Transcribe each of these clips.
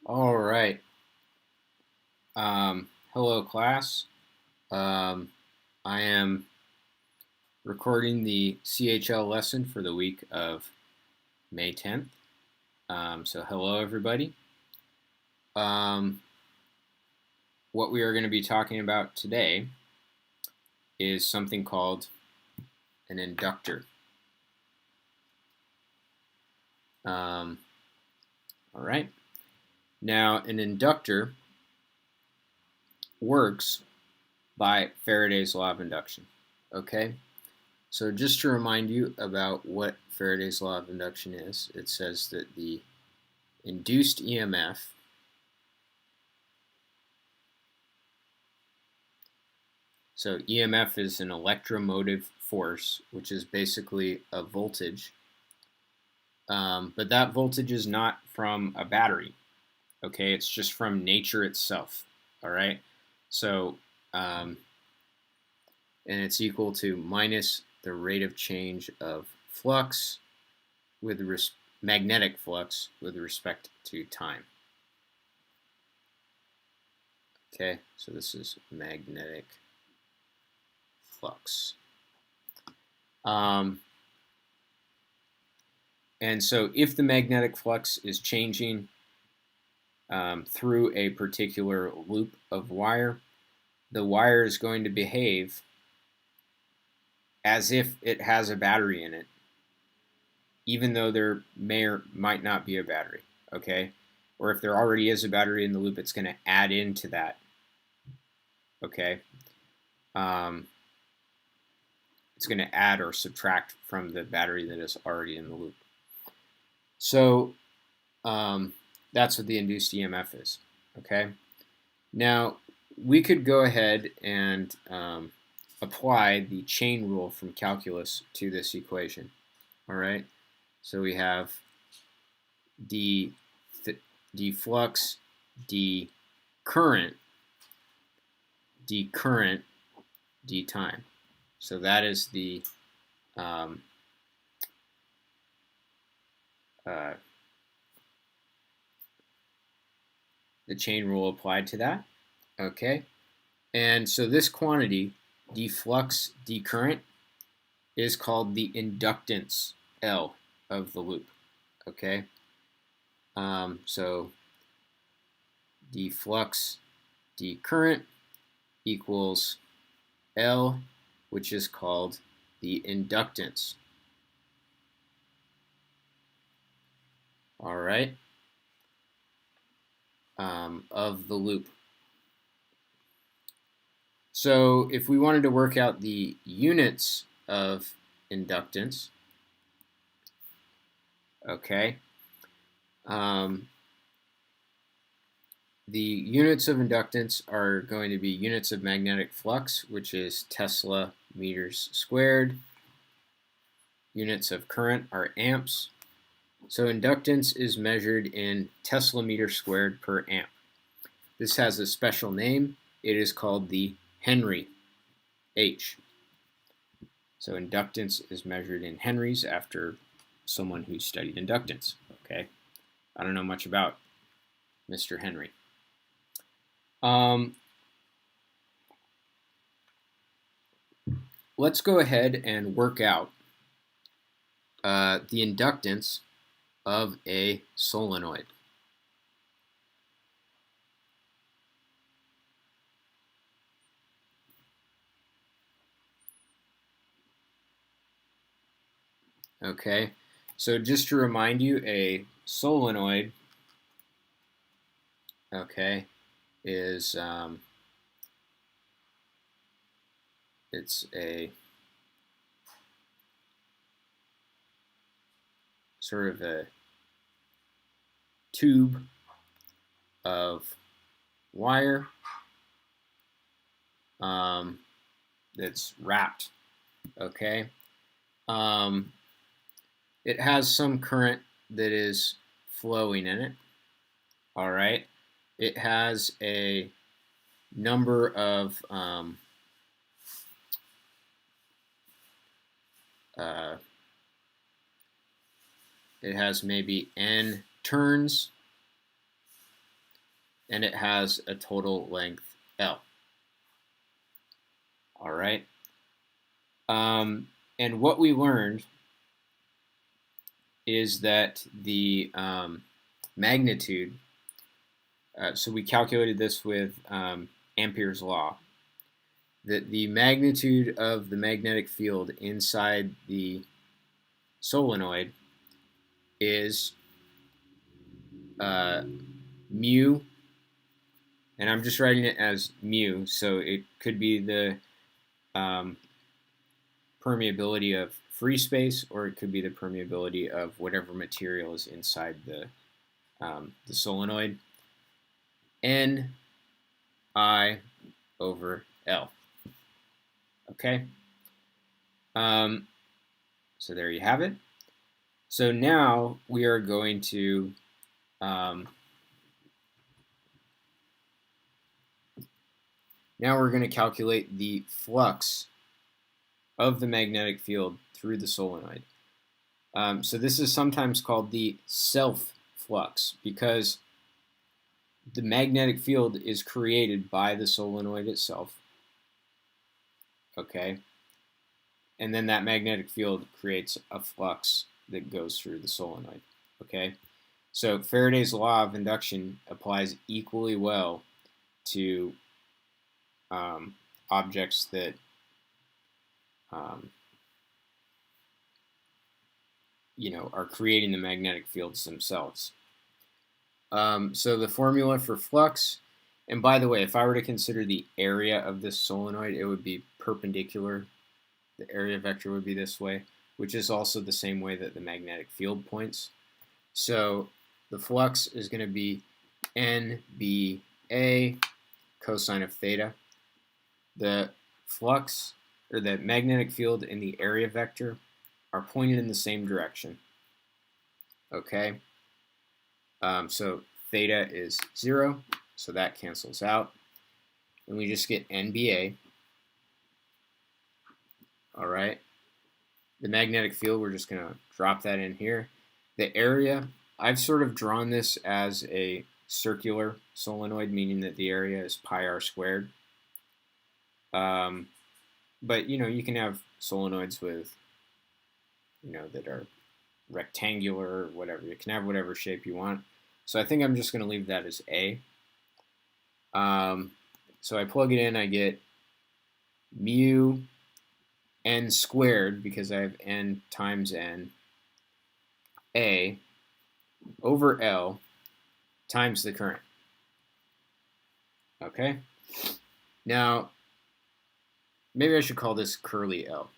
All right. Hello, class. I am recording the CHL lesson for the week of May 10th. So hello, everybody. What we are going to be talking about today is something called an inductor. All right. Now, an inductor works by Faraday's Law of Induction. Okay? So just to remind you about what Faraday's Law of Induction is, it says that the induced EMF so EMF is an electromotive force, which is basically a voltage. But that voltage is not from a battery. Okay, it's just from nature itself. All right. So, and it's equal to minus the rate of change of flux with magnetic flux with respect to time. Okay, so this is magnetic flux. And so if the magnetic flux is changing through a particular loop of wire, the wire is going to behave as if it has a battery in it, even though there may or might not be a battery, okay? Or if there already is a battery in the loop, it's going to add into that, okay? It's going to add or subtract from the battery that is already in the loop. So that's what the induced EMF is, okay? Now, we could go ahead and apply the chain rule from calculus to this equation, all right? So we have d flux, d current, d time. So that is the chain rule applied to that. Okay, and so this quantity, d flux, d current, is called the inductance L of the loop. Okay, so d flux, d current equals L, which is called the inductance. All right, of the loop. So if we wanted to work out the units of inductance, okay, the units of inductance are going to be units of magnetic flux, which is Tesla meters squared. Units of current are amps. So inductance is measured in Tesla meter squared per amp. This has a special name. It is called the Henry, H. So inductance is measured in henries after someone who studied inductance. Okay, I don't know much about Mr. Henry. Let's go ahead and work out the inductance of a solenoid. Okay, so just to remind you, a solenoid, okay, is it's a sort of a tube of wire that's wrapped, okay? It has some current that is flowing in it, all right? It has a number of it has maybe n turns, and it has a total length L. All right. And what we learned is that the magnitude, so we calculated this with Ampere's law, that the magnitude of the magnetic field inside the solenoid is mu, and I'm just writing it as mu, so it could be the permeability of free space, or it could be the permeability of whatever material is inside the solenoid. N I over L. Okay. So there you have it. So now we are going to calculate the flux of the magnetic field through the solenoid. So this is sometimes called the self-flux because the magnetic field is created by the solenoid itself. Okay. And then that magnetic field creates a flux that goes through the solenoid. Okay. So Faraday's law of induction applies equally well to objects that are creating the magnetic fields themselves. So the formula for flux, and by the way, if I were to consider the area of this solenoid, it would be perpendicular. The area vector would be this way, which is also the same way that the magnetic field points. So the flux is going to be NBA cosine of theta. The flux, or the magnetic field and the area vector, are pointed in the same direction. Okay? So theta is 0, so that cancels out. And we just get NBA. All right. The magnetic field, we're just going to drop that in here. The area, I've sort of drawn this as a circular solenoid, meaning that the area is pi r squared. But, you can have solenoids with, that are rectangular or whatever. You can have whatever shape you want. So I think I'm just going to leave that as A. So I plug it in, I get mu n squared, because I have n times n, A over L times the current. Okay? Now, maybe I should call this curly L.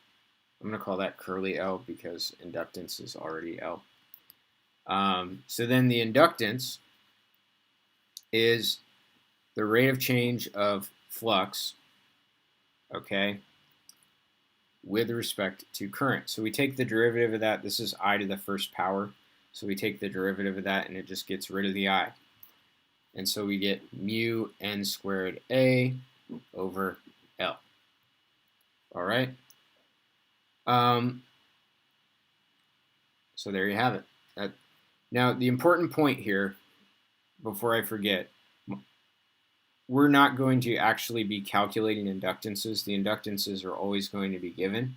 I'm going to call that curly L because inductance is already L. So then the inductance is the rate of change of flux, okay, with respect to current. So we take the derivative of that. This is I to the first power. So we take the derivative of that, and it just gets rid of the I. And so we get mu n squared A over L. All right? So there you have it. Now, the important point here, before I forget, we're not going to actually be calculating inductances. The inductances are always going to be given.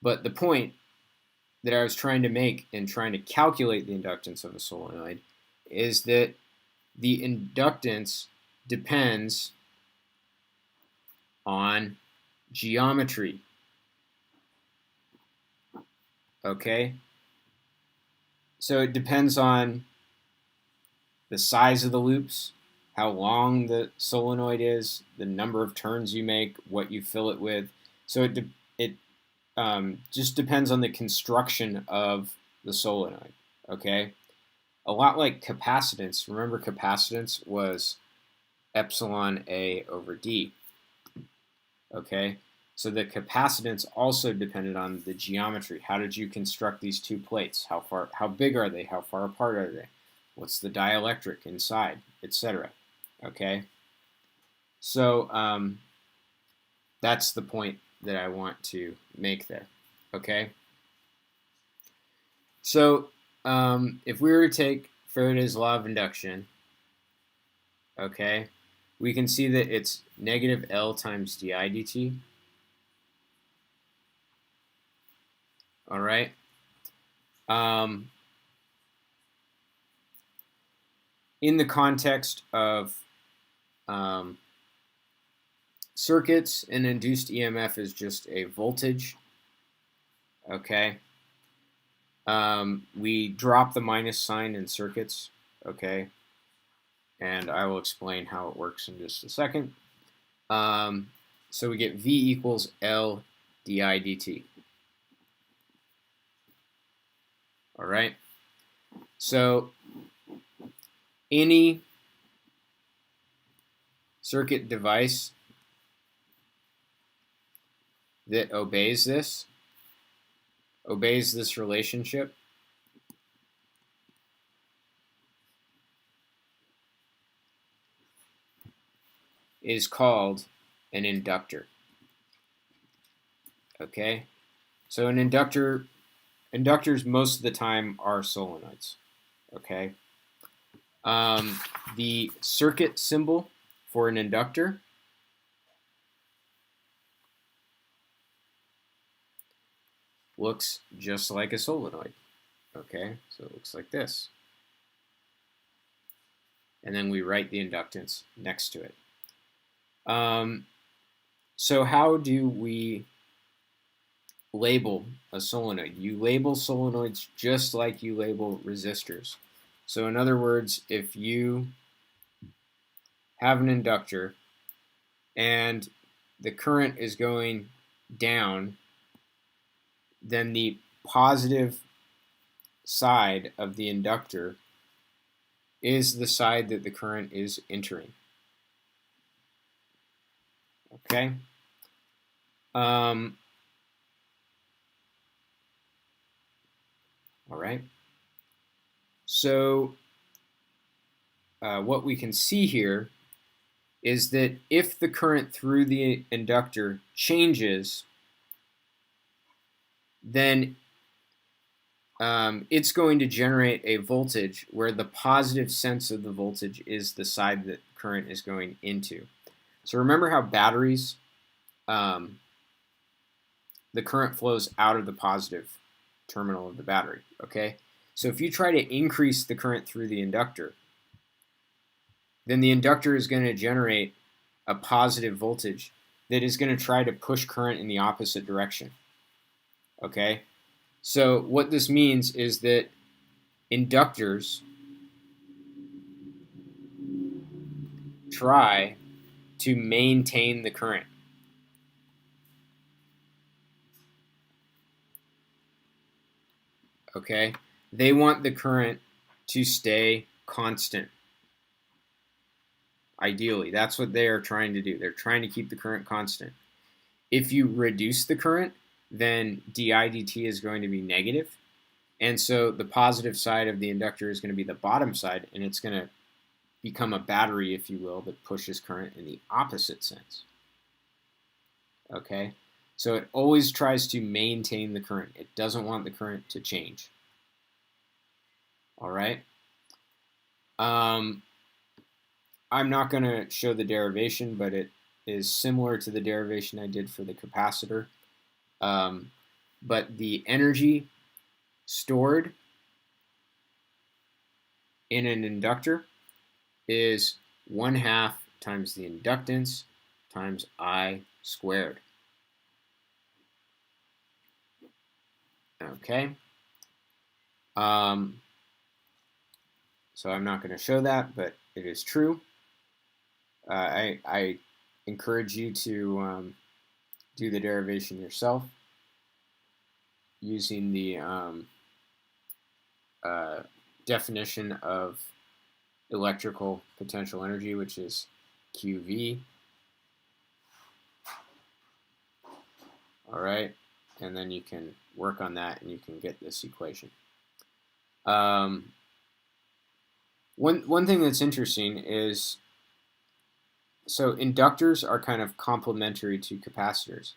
But the point that I was trying to make in trying to calculate the inductance of a solenoid is that the inductance depends on geometry. Okay? So it depends on the size of the loops, how long the solenoid is, the number of turns you make, what you fill it with. So it just depends on the construction of the solenoid, okay? A lot like capacitance. Remember, capacitance was epsilon A over D, okay? So the capacitance also depended on the geometry. How did you construct these two plates? How big are they? How far apart are they? What's the dielectric inside, etc. Okay? So that's the point that I want to make there. Okay? So if we were to take Faraday's law of induction okay, we can see that it's negative L times di dt. All right. In the context of circuits, an induced EMF is just a voltage. Okay. We drop the minus sign in circuits. Okay. And I will explain how it works in just a second. So we get V equals L di dt. All right. So any circuit device that obeys this relationship is called an inductor. Okay? So an inductors most of the time are solenoids. Okay? The circuit symbol for an inductor looks just like a solenoid. Okay? So it looks like this. And then we write the inductance next to it. So how do we label a solenoid? You label solenoids just like you label resistors. So in other words, if you have an inductor and the current is going down, then the positive side of the inductor is the side that the current is entering. Okay? All right. So what we can see here is that if the current through the inductor changes, then it's going to generate a voltage where the positive sense of the voltage is the side that current is going into. So remember how batteries, the current flows out of the positive terminal of the battery, okay? So if you try to increase the current through the inductor, then the inductor is going to generate a positive voltage that is going to try to push current in the opposite direction, okay? So what this means is that inductors try to maintain the current. Okay? They want the current to stay constant. Ideally, that's what they are trying to do. They're trying to keep the current constant. If you reduce the current, then di dt is going to be negative. And so the positive side of the inductor is going to be the bottom side, and it's going to become a battery, if you will, that pushes current in the opposite sense. Okay? So it always tries to maintain the current. It doesn't want the current to change. All right? I'm not going to show the derivation, but it is similar to the derivation I did for the capacitor. But the energy stored in an inductor is 1/2 times the inductance times I squared. Okay. So I'm not going to show that, but it is true. I encourage you to do the derivation yourself using the definition of electrical potential energy, which is QV. All right, and then you can work on that and you can get this equation. One thing that's interesting is, so inductors are kind of complementary to capacitors.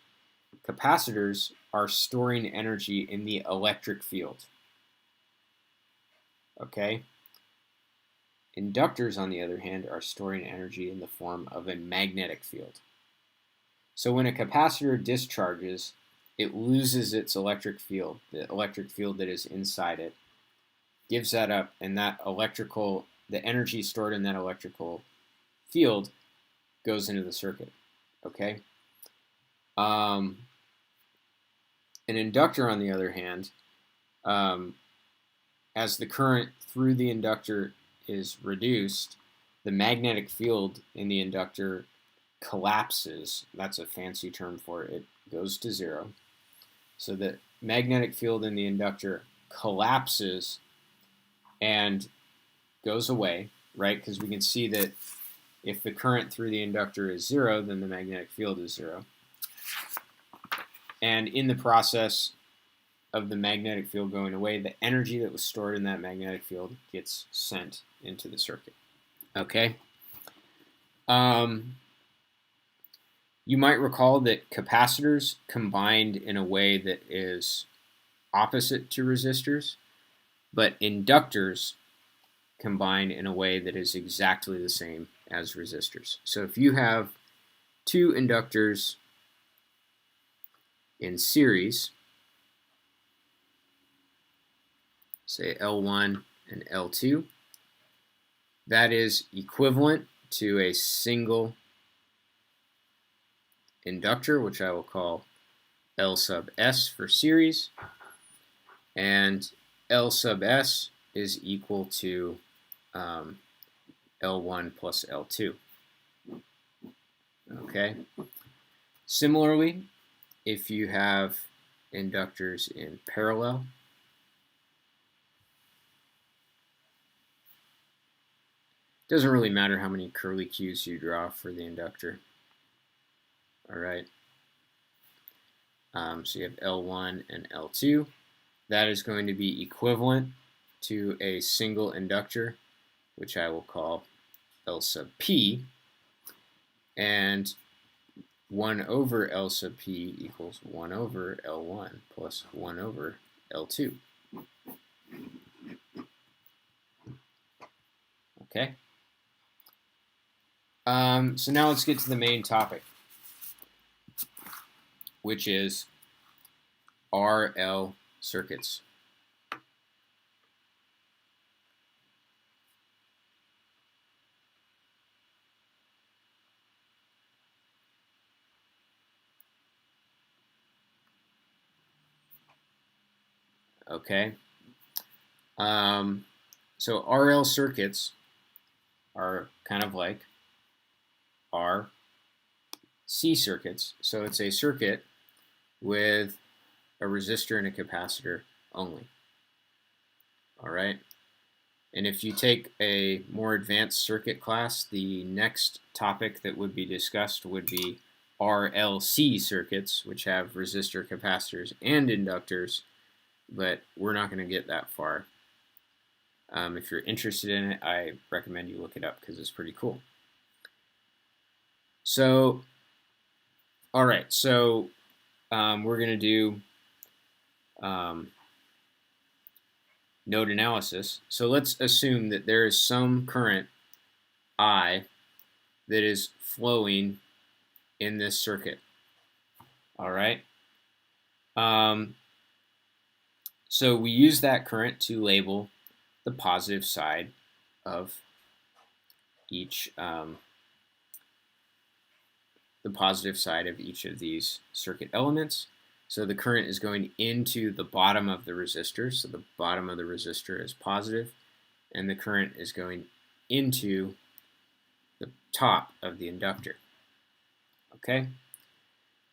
Capacitors are storing energy in the electric field. Okay? Inductors, on the other hand, are storing energy in the form of a magnetic field. So when a capacitor discharges, it loses its electric field, the electric field that is inside it, gives that up, and the energy stored in that electrical field goes into the circuit. Okay. An inductor, on the other hand, as the current through the inductor is reduced, the magnetic field in the inductor collapses. That's a fancy term for it. It goes to zero. So the magnetic field in the inductor collapses and goes away, right? Because we can see that if the current through the inductor is zero, then the magnetic field is zero. And in the process of the magnetic field going away, the energy that was stored in that magnetic field gets sent into the circuit. Okay? You might recall that capacitors combined in a way that is opposite to resistors, but inductors combine in a way that is exactly the same as resistors. So if you have two inductors in series, say L1 and L2, that is equivalent to a single inductor, which I will call L sub S for series, and L sub S is equal to L1 plus L2. Okay. Similarly, if you have inductors in parallel, it doesn't really matter how many curly Q's you draw for the inductor. All right. So you have L1 and L2. That is going to be equivalent to a single inductor, which I will call L sub P. And 1 over L sub P equals 1 over L1 plus 1 over L2. Okay. So now let's get to the main topic, which is RL circuits. Okay. So RL circuits are kind of like RC circuits. So it's a circuit with a resistor and a capacitor only. All right. And if you take a more advanced circuit class, the next topic that would be discussed would be RLC circuits, which have resistor, capacitors, and inductors, but we're not going to get that far. If you're interested in it, I recommend you look it up because it's pretty cool. So, all right, so we're going to do node analysis. So let's assume that there is some current I that is flowing in this circuit. All right. So we use that current to label the positive side of each of these circuit elements. So the current is going into the bottom of the resistor. So the bottom of the resistor is positive, and the current is going into the top of the inductor. Okay?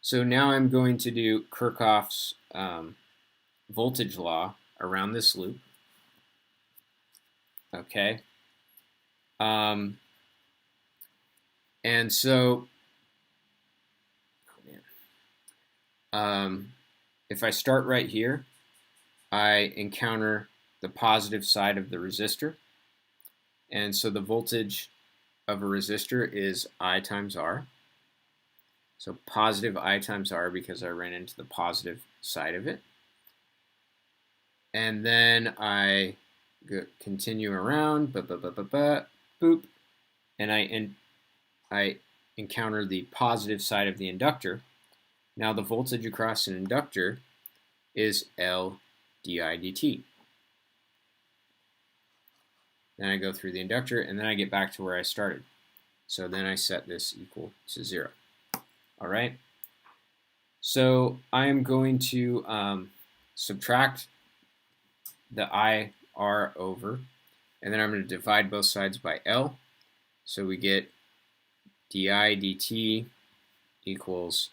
So now I'm going to do Kirchhoff's voltage law around this loop. Okay? And so if I start right here, I encounter the positive side of the resistor. And so the voltage of a resistor is I times R. So positive I times R because I ran into the positive side of it. And then I continue around, boop, and I encounter the positive side of the inductor. Now the voltage across an inductor is L di dt. Then I go through the inductor, and then I get back to where I started. So then I set this equal to 0. All right. So I am going to subtract the IR over, and then I'm going to divide both sides by L. So we get di dt equals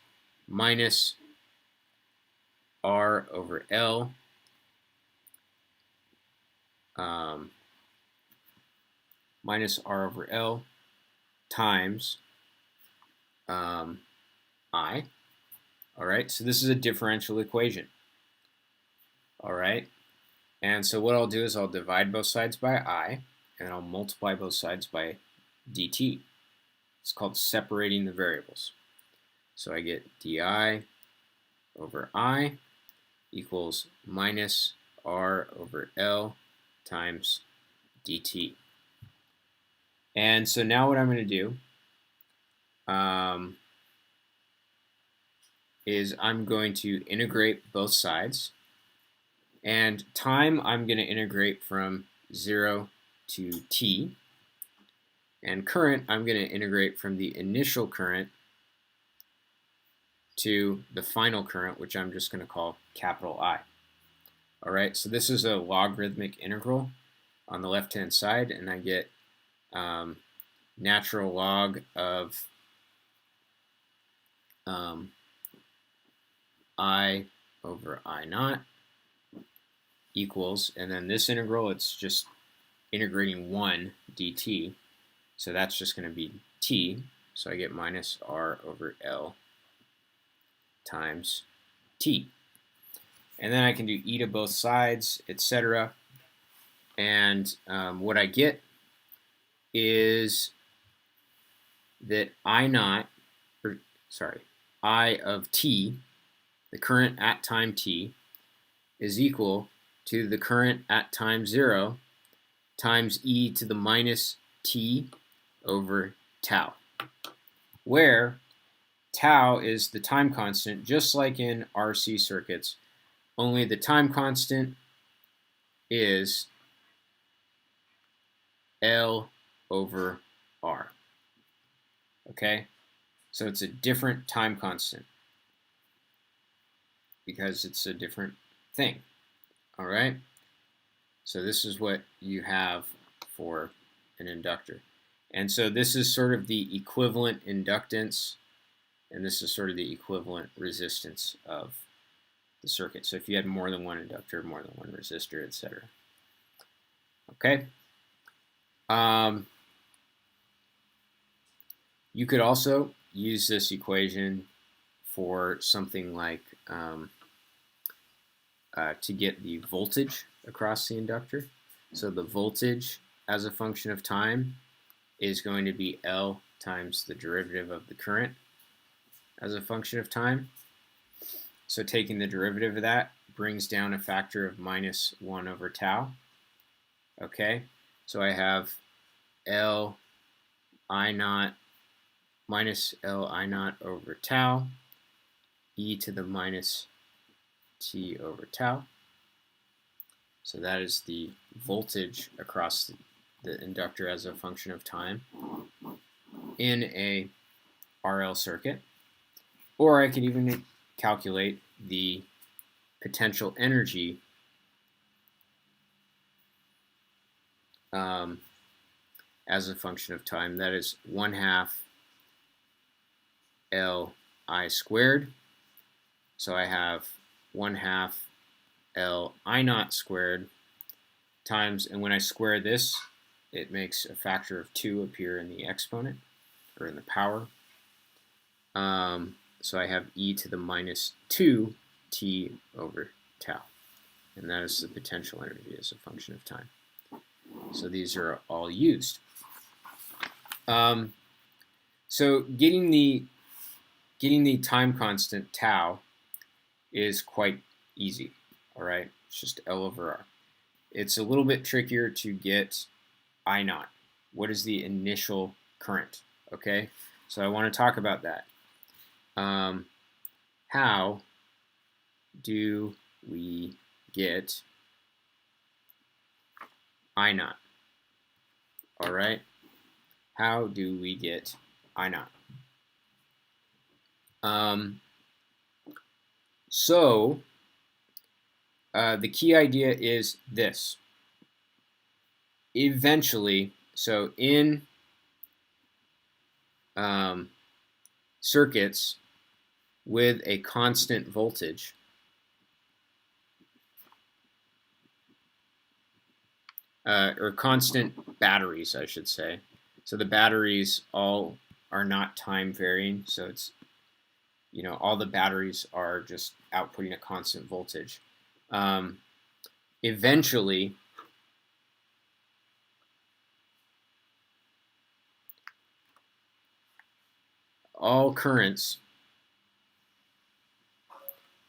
minus R over L minus R over L times I. All right, so this is a differential equation. All right, and so what I'll do is I'll divide both sides by I, and I'll multiply both sides by dt. It's called separating the variables. So I get di over I equals minus R over L times dt. And so now what I'm going to do is I'm going to integrate both sides. And time, I'm going to integrate from 0 to t. And current, I'm going to integrate from the initial current to the final current, which I'm just going to call capital I. All right, so this is a logarithmic integral on the left-hand side, and I get natural log of I over I naught equals, and then this integral, it's just integrating 1 dt, so that's just going to be t, so I get minus R over L times t. And then I can do e to both sides, etc. And what I get is that I of t, the current at time t, is equal to the current at time 0 times e to the minus t over tau, where tau is the time constant, just like in RC circuits, only the time constant is L over R. Okay? So it's a different time constant because it's a different thing. All right? So this is what you have for an inductor. And so this is sort of the equivalent inductance, and this is sort of the equivalent resistance of the circuit. So if you had more than one inductor, more than one resistor, etc. Okay? You could also use this equation for something like to get the voltage across the inductor. So the voltage as a function of time is going to be L times the derivative of the current as a function of time. So taking the derivative of that brings down a factor of minus 1 over tau. Okay, so I have L I naught minus L I naught over tau, e to the minus t over tau. So that is the voltage across the inductor as a function of time in a RL circuit. Or I could even calculate the potential energy as a function of time. That is 1/2 Li squared. So I have 1/2 Li naught squared times, and when I square this, it makes a factor of 2 appear in the exponent, or in the power. So I have e to the minus 2 t over tau. And that is the potential energy as a function of time. So these are all used. So getting the time constant tau is quite easy. All right, it's just L over R. it's a little bit trickier to get I naught. What is the initial current? Okay, so I want to talk about that. How do we get I naught? All right, how do we get I naught? So the key idea is this. Eventually, so in circuits with a constant voltage, or constant batteries, I should say. So the batteries all are not time varying. So it's, all the batteries are just outputting a constant voltage. Eventually, all currents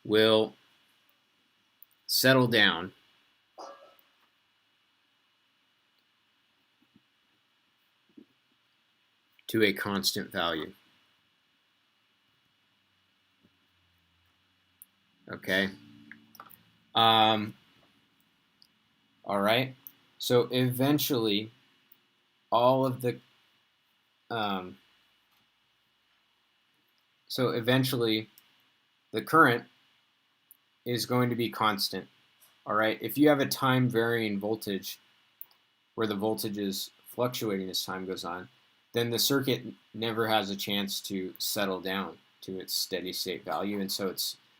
will settle down to a constant value. Okay. All right. So eventually, all of the the current is going to be constant. All right. If you have a time varying voltage where the voltage is fluctuating as time goes on, then the circuit never has a chance to settle down to its steady state value, and so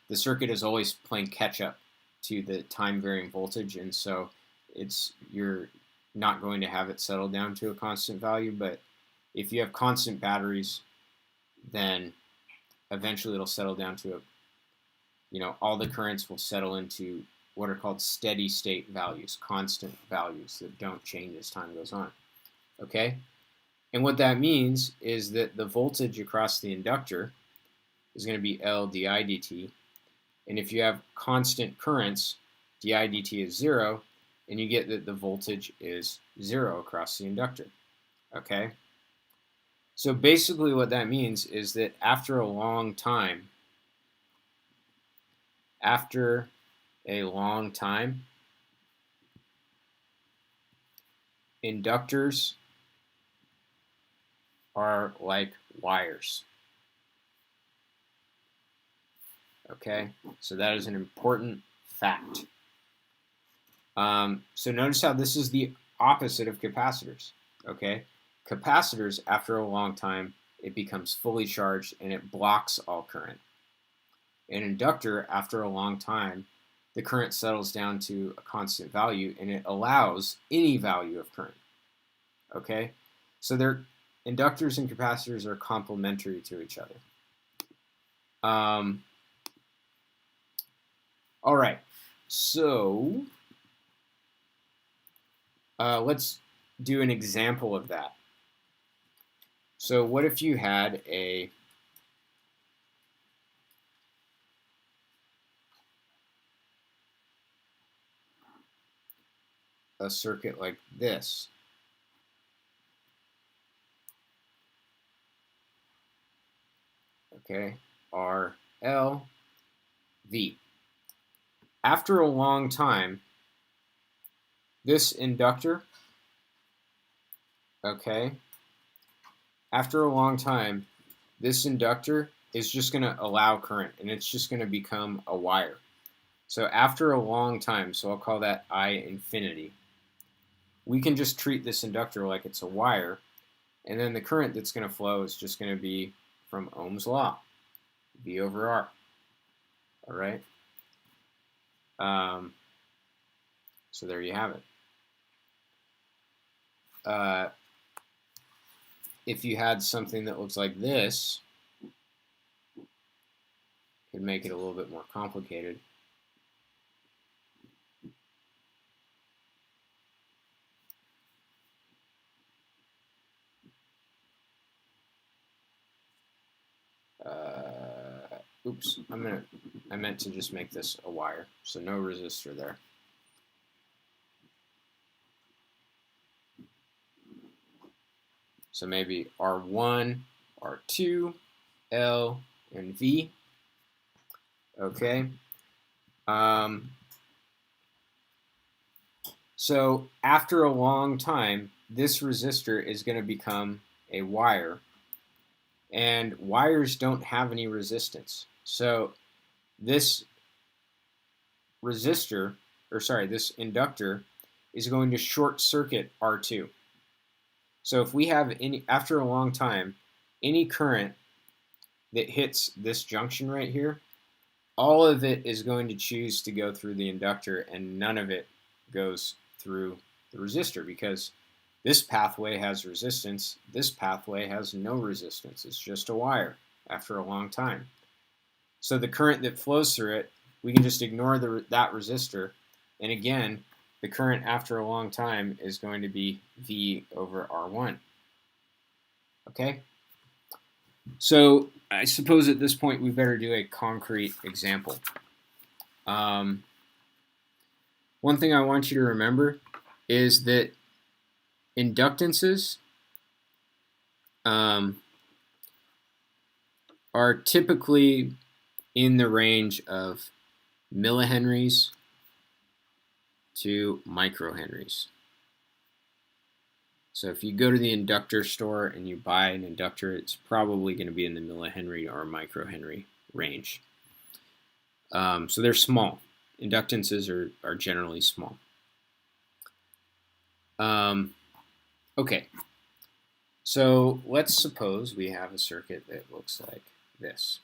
the circuit is always playing catch up to the time varying voltage, and so you're not going to have it settle down to a constant value. But if you have constant batteries, then eventually it'll settle down to all the currents will settle into what are called steady state values, constant values that don't change as time goes on. Okay? And what that means is that the voltage across the inductor is going to be L di dt. And if you have constant currents, di dt is 0, and you get that the voltage is 0 across the inductor. Okay? So basically what that means is that after a long time, inductors are like wires. Okay, so that is an important fact. So notice how this is the opposite of capacitors. Okay, capacitors, after a long time, it becomes fully charged and it blocks all current. An inductor, after a long time, the current settles down to a constant value and it allows any value of current. Okay, so inductors and capacitors are complementary to each other. All right, so let's do an example of that. So what if you had a circuit like this? Okay, R, L, V. After a long time, this inductor, okay, after a long time, this inductor is just going to allow current, and it's just going to become a wire. So after a long time, so I'll call that I infinity, we can just treat this inductor like it's a wire, and then the current that's going to flow is just going to be from Ohm's law, V over R. All right? So there you have it. If you had something that looks like this, could make it a little bit more complicated. Oops, I meant to just make this a wire, so no resistor there. So maybe R1, R2, L, and V. Okay. So after a long time, this resistor is going to become a wire, and wires don't have any resistance. So this this inductor is going to short circuit R2. So if we have after a long time, any current that hits this junction right here, all of it is going to choose to go through the inductor, and none of it goes through the resistor because this pathway has resistance. This pathway has no resistance. It's just a wire after a long time. So the current that flows through it, we can just ignore that resistor. And again, the current after a long time is going to be V over R1. Okay? So I suppose at this point we better do a concrete example. One thing I want you to remember is that inductances are typically in the range of millihenries to microhenries. So if you go to the inductor store and you buy an inductor, it's probably going to be in the millihenry or microhenry range. So they're small. Inductances are generally small. Okay, so let's suppose we have a circuit that looks like this.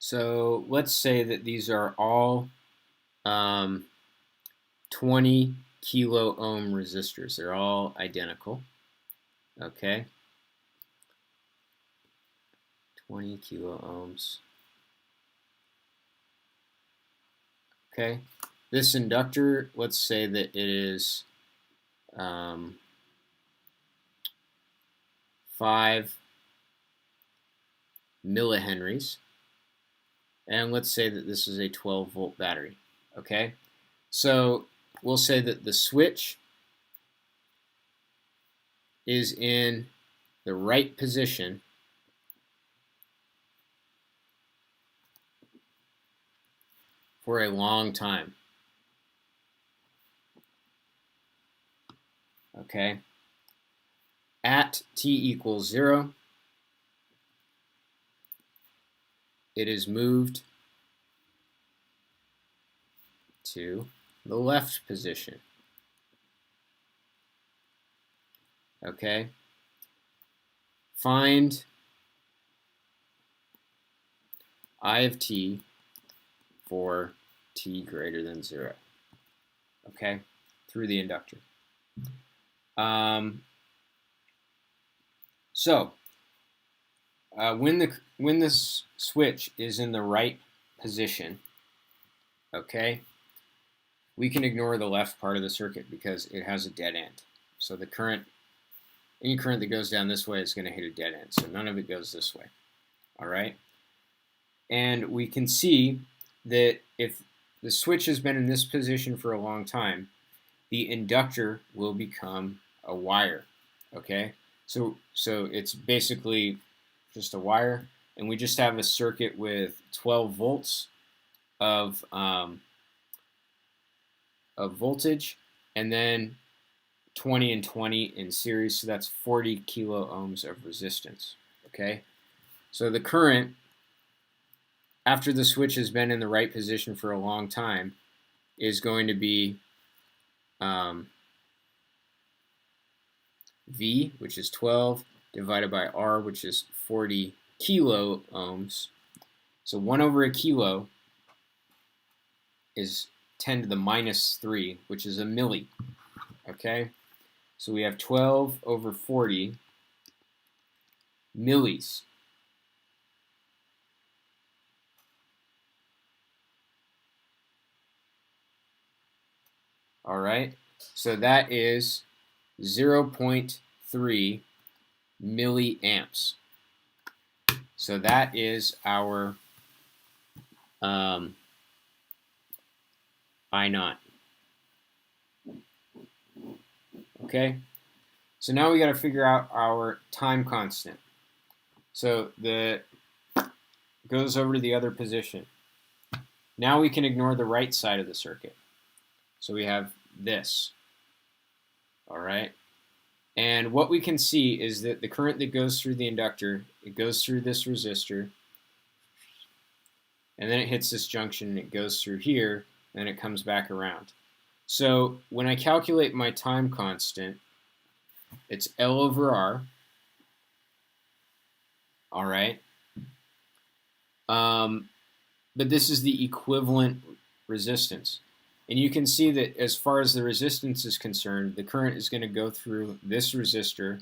So let's say that these are all 20 kilo ohm resistors. They're all identical. Okay. 20 kilo ohms. Okay. This inductor, let's say that it is 5 millihenries. And let's say that this is a 12-volt battery. Okay. So we'll say that the switch is in the right position for a long time. Okay. At t equals 0, it is moved to the left position. Okay. Find I of t for t greater than 0. Okay, through the inductor. When this switch is in the right position, okay, we can ignore the left part of the circuit because it has a dead end. So the current, any current that goes down this way is going to hit a dead end. So none of it goes this way. All right. And we can see that if the switch has been in this position for a long time, the inductor will become a wire. Okay. So it's basically just a wire, and we just have a circuit with 12 volts of voltage, and then 20 and 20 in series, so that's 40 kilo ohms of resistance. Okay, so the current after the switch has been in the right position for a long time is going to be V, which is 12, divided by R, which is 40 kilo ohms. So 1 over a kilo is 10 to the minus 3, which is a milli. Okay? So we have 12 over 40 millis. All right? So that is 0.3 milliamps. So that is our I naught. Okay? So now we got to figure out our time constant. So the goes over to the other position. Now we can ignore the right side of the circuit. So we have this. All right? And what we can see is that the current that goes through the inductor, it goes through this resistor, and then it hits this junction, and it goes through here, and it comes back around. So when I calculate my time constant, it's L over R. All right. But this is the equivalent resistance. And you can see that as far as the resistance is concerned, the current is going to go through this resistor,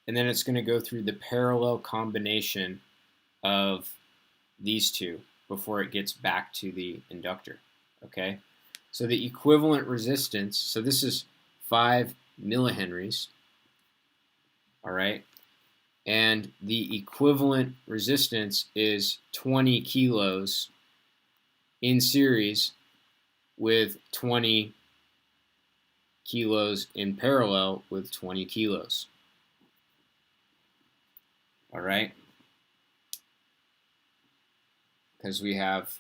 and then it's going to go through the parallel combination of these two before it gets back to the inductor. Okay? So the equivalent resistance, so this is 5 millihenries, all right? And the equivalent resistance is 20 kilos in series with 20 kilos in parallel with 20 kilos. All right? Because we have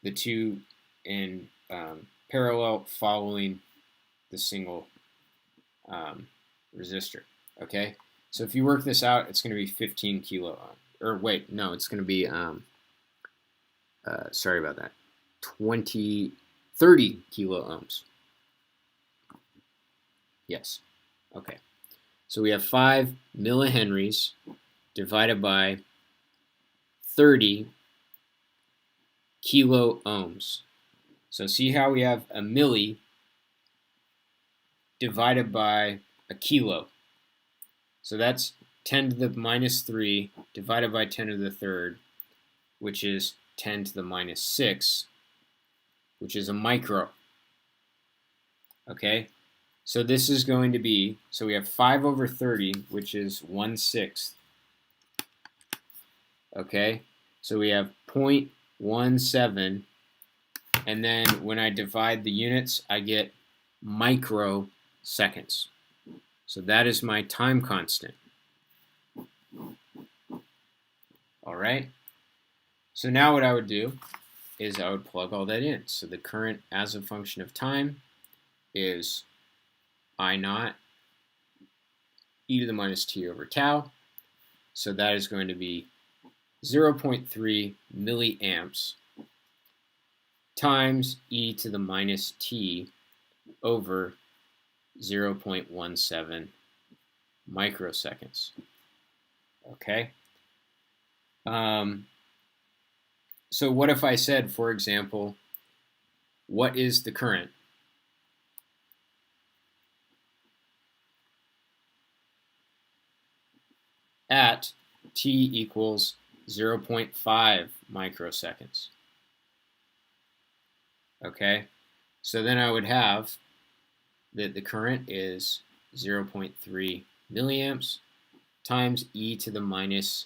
the two in parallel following the single resistor. Okay? So if you work this out, it's going to be 15 kilo ohm. Or wait, no, it's going to be, sorry about that, 30 kilo ohms. Yes. Okay. So we have 5 millihenries divided by 30 kilo ohms. So see how we have a milli divided by a kilo. So that's 10 to the minus 3 divided by 10 to the third, which is 10 to the minus 6, which is a micro. Okay? So this is going to be, so we have 5 over 30, which is 1/6. Okay? So we have 0.17, and then when I divide the units, I get microseconds. So that is my time constant. All right? So now what I would do is I would plug all that in. So the current as a function of time is I naught e to the minus t over tau. So that is going to be 0.3 milliamps times e to the minus t over 0.17 microseconds. Okay? So what if I said, for example, what is the current? At t equals 0.5 microseconds. Okay? So then I would have that the current is 0.3 milliamps times e to the minus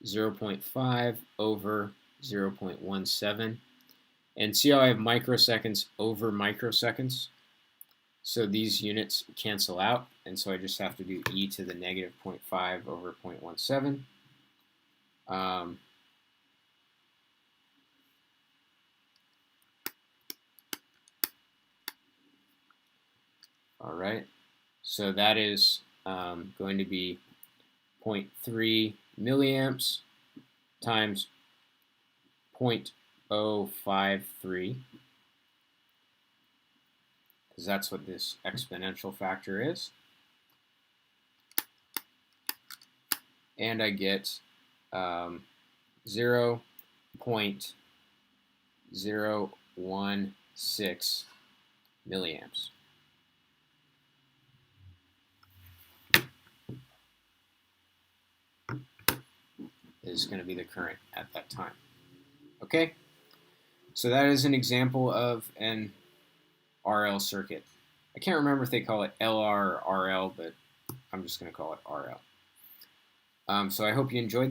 0.5 over 0.17. And see how I have microseconds over microseconds? So these units cancel out, and so I just have to do e to the negative 0.5 over 0.17. All right, so that is going to be 0.3 milliamps times 0.053 because that's what this exponential factor is. And I get 0.016 milliamps. Is going to be the current at that time. Okay, so that is an example of an RL circuit. I can't remember if they call it LR or RL, but I'm just going to call it RL. So I hope you enjoyed